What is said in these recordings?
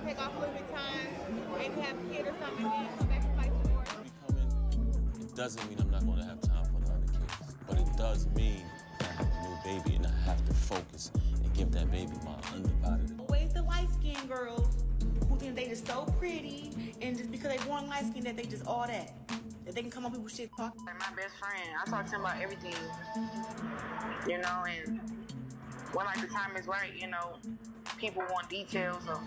take off a little bit of time, maybe have a kid or something, and then come back and fight some more. It doesn't mean I'm not going to have time for the other kids, but it does mean I have a new baby and I have to focus and give that baby my undivided. Always the light-skinned girls who think they just so pretty, and just because they born light-skinned that they just all that. That they can come on people's shit talk. Like my best friend, I talk to him about everything, you know, and when like the time is right, you know, people want details of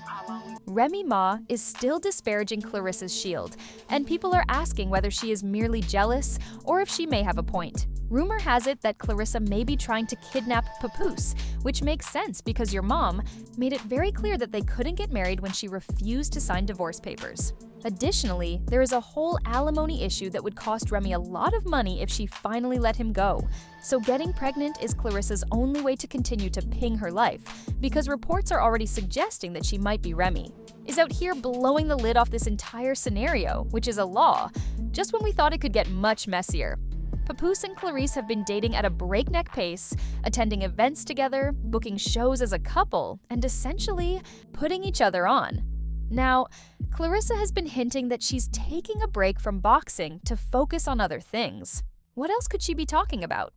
how long we... Remy Ma is still disparaging Clarissa's shield, and people are asking whether she is merely jealous or if she may have a point. Rumor has it that Claressa may be trying to kidnap Papoose, which makes sense because your mom made it very clear that they couldn't get married when she refused to sign divorce papers. Additionally, there is a whole alimony issue that would cost Remy a lot of money if she finally let him go. So getting pregnant is Clarissa's only way to continue to ping her life, because reports are already suggesting that she might be Remy is out here blowing the lid off this entire scenario, which is a law, just when we thought it could get much messier. Papoose and Claressa have been dating at a breakneck pace, attending events together, booking shows as a couple, and essentially putting each other on. Now, Claressa has been hinting that she's taking a break from boxing to focus on other things. What else could she be talking about?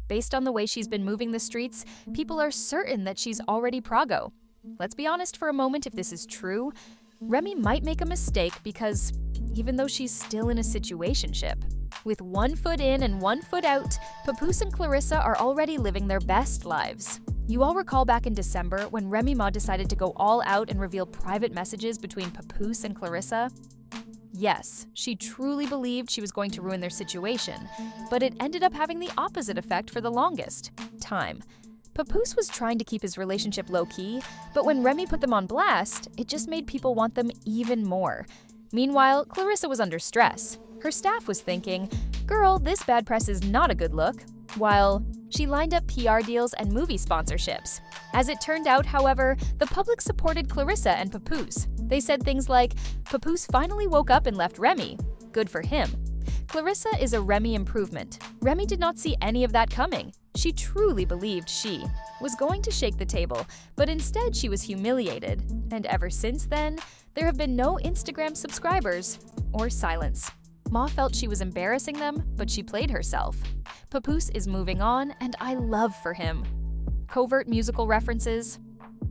Based on the way she's been moving the streets, people are certain that she's already Prago. Let's be honest for a moment if this is true. Remy might make a mistake because even though she's still in a situationship, with 1 foot in and 1 foot out, Papoose and Claressa are already living their best lives. You all recall back in December when Remy Ma decided to go all out and reveal private messages between Papoose and Claressa? Yes, she truly believed she was going to ruin their situation, but it ended up having the opposite effect for the longest time. Papoose was trying to keep his relationship low-key, but when Remy put them on blast, it just made people want them even more. Meanwhile, Claressa was under stress. Her staff was thinking, girl, this bad press is not a good look, while she lined up PR deals and movie sponsorships. As it turned out, however, the public supported Claressa and Papoose. They said things like, Papoose finally woke up and left Remy. Good for him. Claressa is a Remy improvement. Remy did not see any of that coming. She truly believed she was going to shake the table, but instead she was humiliated. And ever since then, there have been no Instagram subscribers or silence. Ma felt she was embarrassing them, but she played herself. Papoose is moving on, and I love for him. Covert musical references?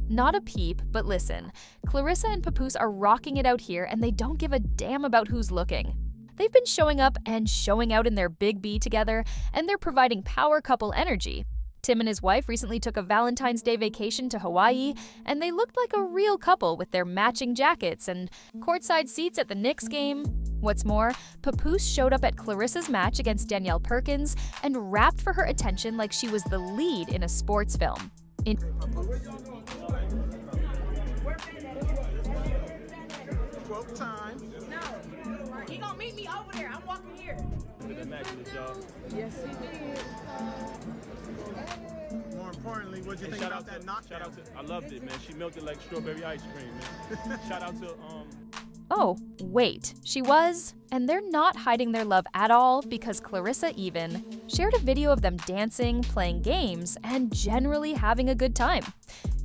Not a peep, but listen, Claressa and Papoose are rocking it out here, and they don't give a damn about who's looking. They've been showing up and showing out in their big B together, and they're providing power couple energy. Tim and his wife recently took a Valentine's Day vacation to Hawaii, and they looked like a real couple with their matching jackets and courtside seats at the Knicks game. What's more, Papoose showed up at Claressa's match against Danielle Perkins and rapped for her attention like she was the lead in a sports film. He gonna meet me over there. I'm walking here. Yes, he did. More importantly, what'd you think about that knockdown? Shout out to, I loved it, man. She milked it like strawberry ice cream, man. Shout out to, Oh, wait, she was? And they're not hiding their love at all because Claressa even shared a video of them dancing, playing games, and generally having a good time.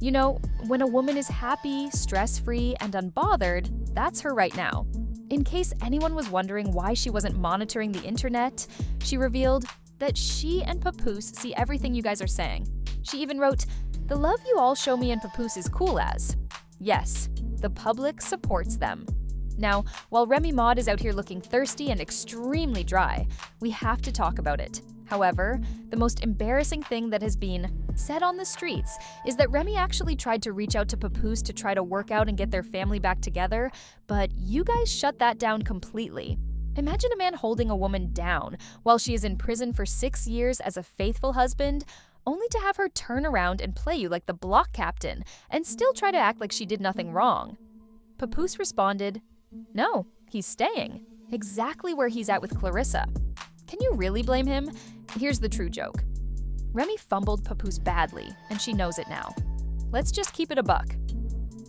You know, when a woman is happy, stress-free, and unbothered, that's her right now. In case anyone was wondering why she wasn't monitoring the internet, she revealed that she and Papoose see everything you guys are saying. She even wrote, "The love you all show me and Papoose is cool as." Yes, the public supports them. Now, while Remy Ma is out here looking thirsty and extremely dry, we have to talk about it. However, the most embarrassing thing that has been said on the streets is that Remy actually tried to reach out to Papoose to try to work out and get their family back together, but you guys shut that down completely. Imagine a man holding a woman down while she is in prison for 6 years as a faithful husband, only to have her turn around and play you like the block captain and still try to act like she did nothing wrong. Papoose responded, "No, he's staying, exactly where he's at with Claressa." Can you really blame him? Here's the true joke. Remy fumbled Papoose badly, and she knows it now. Let's just keep it a buck.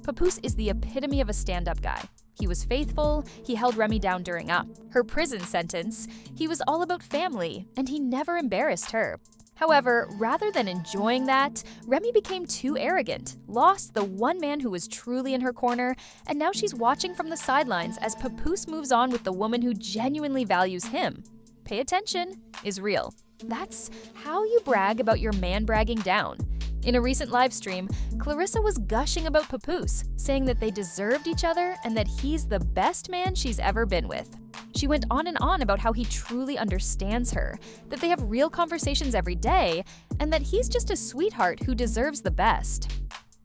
Papoose is the epitome of a stand-up guy. He was faithful, he held Remy down during her prison sentence, he was all about family, and he never embarrassed her. However, rather than enjoying that, Remy became too arrogant, lost the one man who was truly in her corner, and now she's watching from the sidelines as Papoose moves on with the woman who genuinely values him. Pay attention is real. That's how you brag about your man bragging down. In a recent live stream, Claressa was gushing about Papoose, saying that they deserved each other and that he's the best man she's ever been with. She went on and on about how he truly understands her, that they have real conversations every day, and that he's just a sweetheart who deserves the best.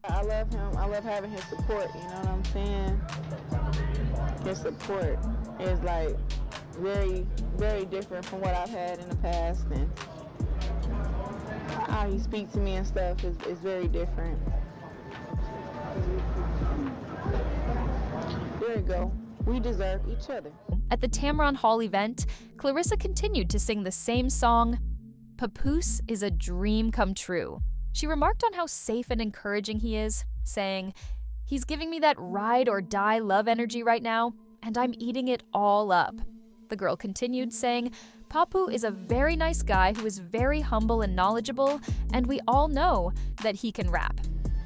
I love him. I love having his support, you know what I'm saying? His support is like very, very different from what I've had in the past, and how he speaks to me and stuff is very different. There you go. We deserve each other. At the Tamron Hall event, Claressa continued to sing the same song, "Papoose is a dream come true." She remarked on how safe and encouraging he is, saying, "He's giving me that ride or die love energy right now, and I'm eating it all up." The girl continued, saying, "Papu is a very nice guy who is very humble and knowledgeable, and we all know that he can rap."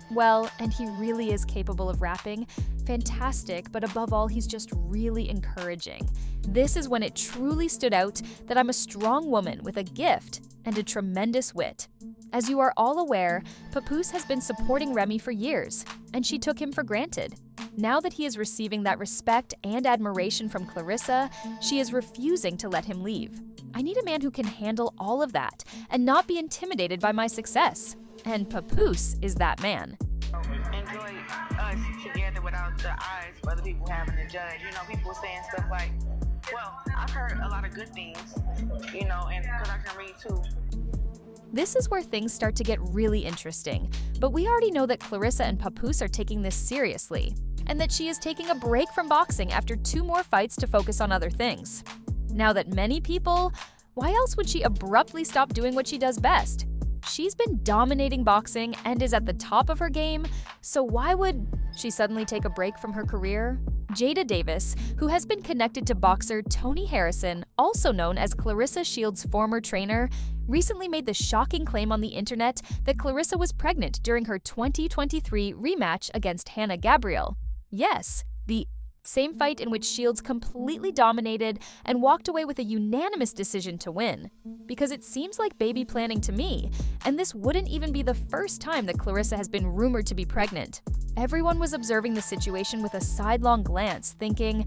Well, and he really is capable of rapping. Fantastic, but above all, he's just really encouraging. This is when it truly stood out that I'm a strong woman with a gift and a tremendous wit. As you are all aware, Papoose has been supporting Remy for years, and she took him for granted. Now that he is receiving that respect and admiration from Claressa, she is refusing to let him leave. I need a man who can handle all of that and not be intimidated by my success. And Papoose is that man. Enjoy us together without the eyes of other people having to judge. You know, people saying stuff like, well, I've heard a lot of good things, you know, and because I can read too. This is where things start to get really interesting, but we already know that Claressa and Papoose are taking this seriously, and that she is taking a break from boxing after 2 more fights to focus on other things. Now that many people, why else would she abruptly stop doing what she does best? She's been dominating boxing and is at the top of her game, so why would she suddenly take a break from her career? Jada Davis, who has been connected to boxer Tony Harrison, also known as Claressa Shields' former trainer, recently made the shocking claim on the internet that Claressa was pregnant during her 2023 rematch against Hannah Gabriel. Yes, the same fight in which Shields completely dominated and walked away with a unanimous decision to win. Because it seems like baby planning to me, and this wouldn't even be the first time that Claressa has been rumored to be pregnant. Everyone was observing the situation with a sidelong glance, thinking,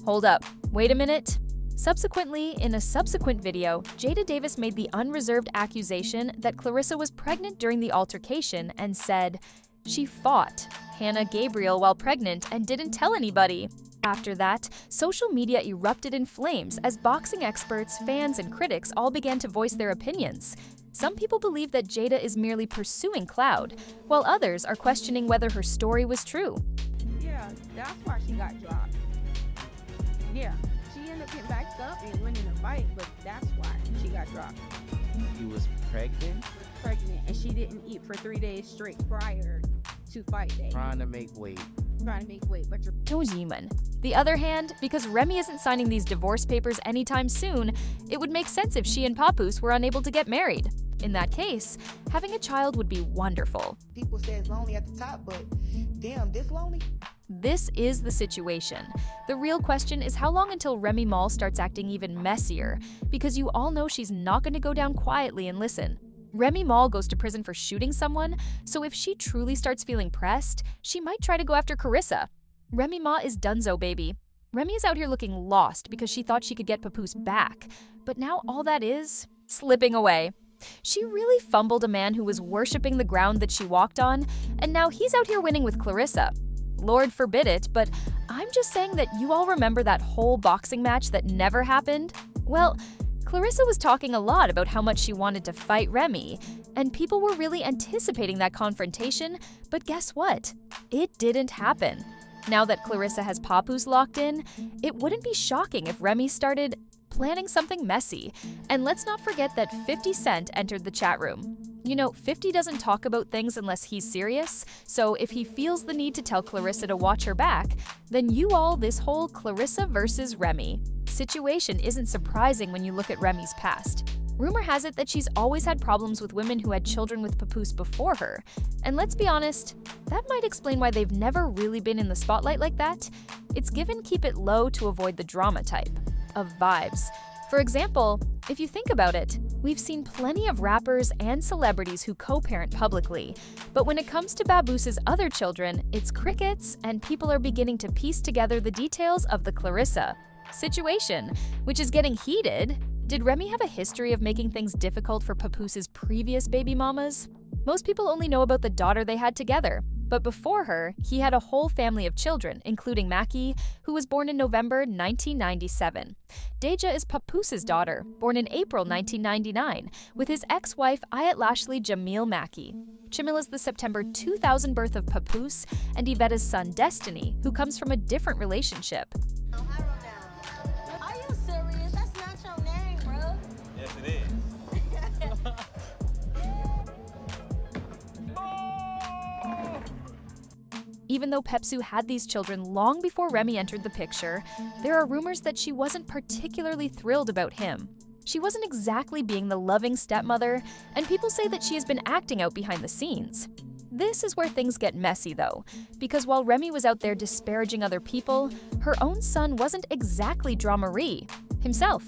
hold up, wait a minute. Subsequently, in a subsequent video, Jada Davis made the unreserved accusation that Claressa was pregnant during the altercation and said, she fought Hannah Gabriel while pregnant and didn't tell anybody. After that, social media erupted in flames as boxing experts, fans, and critics all began to voice their opinions. Some people believe that Jada is merely pursuing clout, while others are questioning whether her story was true. Yeah, that's why she got dropped. Yeah, she ended up getting backed up and winning the fight, but that's why she got dropped. She was pregnant? Pregnant, and she didn't eat for 3 days straight prior to fight day. Trying to make weight. But you're... The other hand, because Remy isn't signing these divorce papers anytime soon, it would make sense if she and Papoose were unable to get married. In that case, having a child would be wonderful. People say it's lonely at the top, but damn, this lonely? This is the situation. The real question is how long until Remy Ma starts acting even messier, because you all know she's not going to go down quietly and listen. Remy Ma goes to prison for shooting someone, so if she truly starts feeling pressed, she might try to go after Claressa. Remy Ma is donezo, baby. Remy is out here looking lost because she thought she could get Papoose back, but now all that is slipping away. She really fumbled a man who was worshipping the ground that she walked on, and now he's out here winning with Claressa. Lord forbid it, but I'm just saying that you all remember that whole boxing match that never happened? Well, Claressa was talking a lot about how much she wanted to fight Remy, and people were really anticipating that confrontation, but guess what? It didn't happen. Now that Claressa has Papoose locked in, it wouldn't be shocking if Remy started planning something messy. And let's not forget that 50 Cent entered the chat room. You know, 50 doesn't talk about things unless he's serious, so if he feels the need to tell Claressa to watch her back, then this whole Claressa versus Remy situation isn't surprising when you look at Remy's past. Rumor has it that she's always had problems with women who had children with Papoose before her. And let's be honest, that might explain why they've never really been in the spotlight like that. It's given keep it low to avoid the drama type of vibes. For example, if you think about it, we've seen plenty of rappers and celebrities who co-parent publicly. But when it comes to Papoose's other children, it's crickets, and people are beginning to piece together the details of the Claressa situation, which is getting heated. Did Remy have a history of making things difficult for Papoose's previous baby mamas? Most people only know about the daughter they had together, but before her, he had a whole family of children, including Mackie, who was born in November 1997. Deja is Papoose's daughter, born in April 1999, with his ex-wife Ayat Jamil Mackie. Jamil is the September 2000 birth of Papoose and Yvette's son Destiny, who comes from a different relationship. Are you serious? That's not your name, bro. Yes, it is. Even though Pepsu had these children long before Remy entered the picture, there are rumors that she wasn't particularly thrilled about him. She wasn't exactly being the loving stepmother, and people say that she has been acting out behind the scenes. This is where things get messy though, because while Remy was out there disparaging other people, her own son wasn't exactly drama-free himself.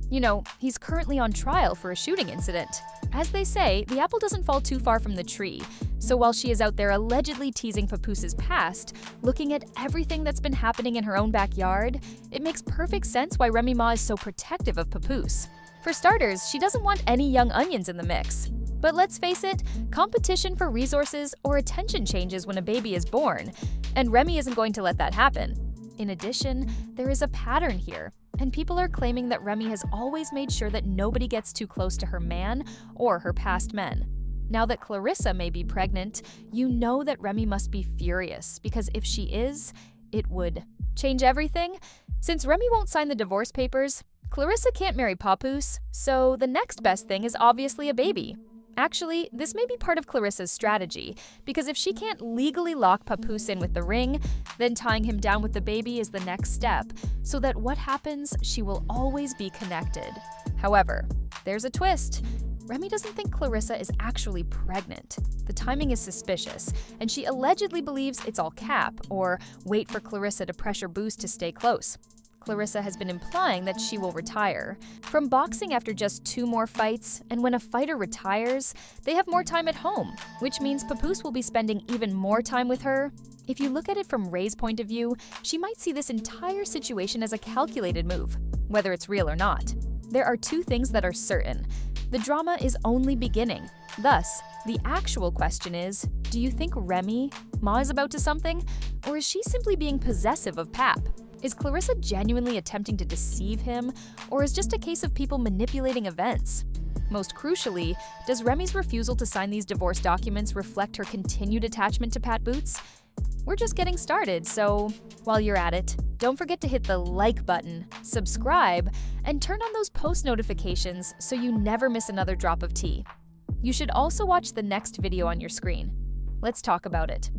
You know, he's currently on trial for a shooting incident. As they say, the apple doesn't fall too far from the tree. So while she is out there allegedly teasing Papoose's past, looking at everything that's been happening in her own backyard, it makes perfect sense why Remy Ma is so protective of Papoose. For starters, she doesn't want any young onions in the mix. But let's face it, competition for resources or attention changes when a baby is born, and Remy isn't going to let that happen. In addition, there is a pattern here, and people are claiming that Remy has always made sure that nobody gets too close to her man or her past men. Now that Claressa may be pregnant, you know that Remy must be furious, because if she is, it would change everything. Since Remy won't sign the divorce papers, Claressa can't marry Papoose, so the next best thing is obviously a baby. Actually, this may be part of Claressa's strategy, because if she can't legally lock Papoose in with the ring, then tying him down with the baby is the next step, so that what happens, she will always be connected. However, there's a twist. Remy doesn't think Claressa is actually pregnant. The timing is suspicious, and she allegedly believes it's all cap, or wait for Claressa to pressure Boost to stay close. Claressa has been implying that she will retire from boxing after just 2 more fights, and when a fighter retires, they have more time at home, which means Papoose will be spending even more time with her. If you look at it from Ray's point of view, she might see this entire situation as a calculated move, whether it's real or not. There are 2 things that are certain. The drama is only beginning. Thus, the actual question is, do you think Remy Ma is about to something, or is she simply being possessive of Pap? Is Claressa genuinely attempting to deceive him, or is just a case of people manipulating events? Most crucially, does Remy's refusal to sign these divorce documents reflect her continued attachment to Pat Boots? We're just getting started, so while you're at it, don't forget to hit the like button, subscribe, and turn on those post notifications so you never miss another drop of tea. You should also watch the next video on your screen. Let's talk about it.